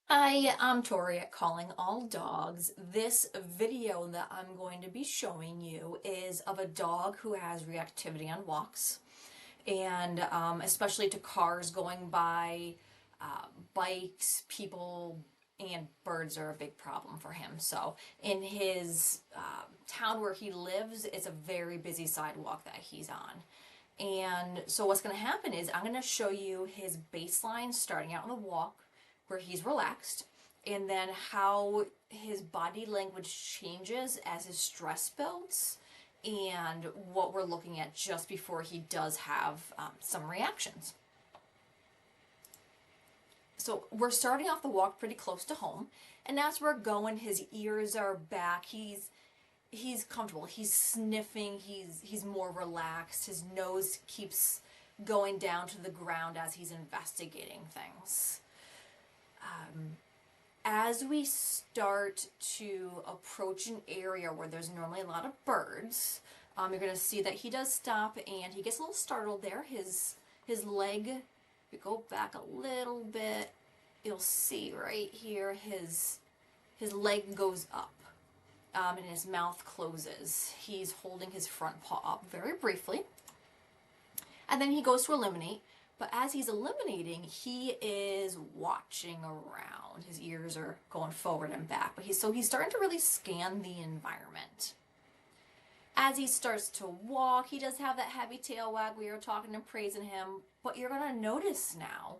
Hi, I'm Tori at Calling All Dogs. This video that I'm going to be showing you is of a dog who has reactivity on walks, and especially to cars going by, bikes, people, and birds are a big problem for him. So in his town where he lives, it's a very busy sidewalk that he's on. And so what's going to happen is I'm going to show you his baseline starting out on the walk where he's relaxed, and then how his body language changes as his stress builds, and what we're looking at just before he does have some reactions. So we're starting off the walk pretty close to home, and as we're going, his ears are back. He's comfortable. He's sniffing. He's more relaxed. His nose keeps going down to the ground as he's investigating things. As we start to approach an area where there's normally a lot of birds, you're going to see that he does stop and he gets a little startled there. His leg, if you go back a little bit, you'll see right here his leg goes up, and his mouth closes. He's holding his front paw up very briefly, and then he goes to eliminate. But as he's eliminating, he is watching around. His ears are going forward and back. But he's starting to really scan the environment. As he starts to walk, he does have that heavy tail wag. We are talking and praising him. But you're going to notice now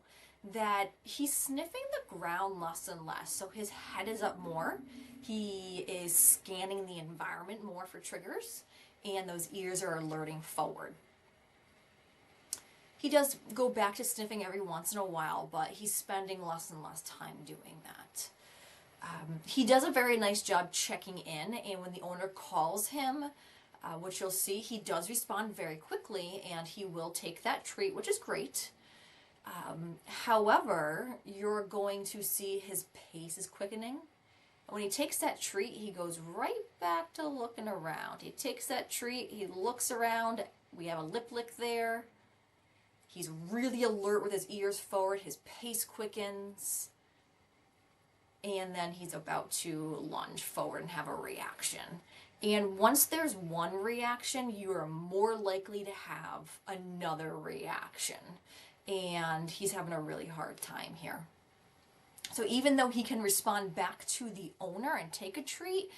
that he's sniffing the ground less and less. So his head is up more. He is scanning the environment more for triggers. And those ears are alerting forward. He does go back to sniffing every once in a while, but he's spending less and less time doing that. He does a very nice job checking in, and when the owner calls him, which you'll see, he does respond very quickly, and he will take that treat, which is great. However, you're going to see his pace is quickening. When he takes that treat, he goes right back to looking around. He takes that treat, he looks around, we have a lip lick there. He's really alert with his ears forward, his pace quickens, and then he's about to lunge forward and have a reaction. And once there's one reaction, you are more likely to have another reaction. And he's having a really hard time here. So even though he can respond back to the owner and take a treat,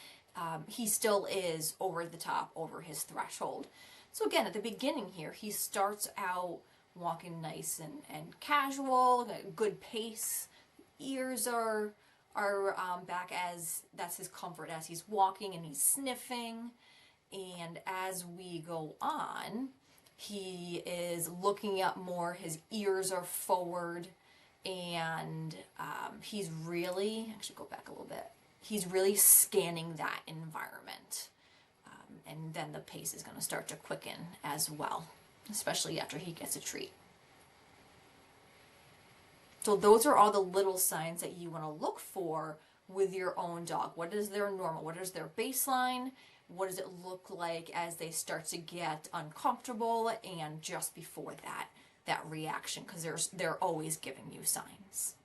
he still is over the top, over his threshold. So again, at the beginning here, he starts out walking nice and casual, good pace. Ears are back, as that's his comfort as he's walking, and he's sniffing. And as we go on, he is looking up more. His ears are forward, and he's really, actually go back a little bit, he's really scanning that environment. And then the pace is going to start to quicken as well, especially after he gets a treat. So those are all the little signs that you want to look for with your own dog. What is their normal? What is their baseline? What does it look like as they start to get uncomfortable, and just before that reaction, because they're always giving you signs.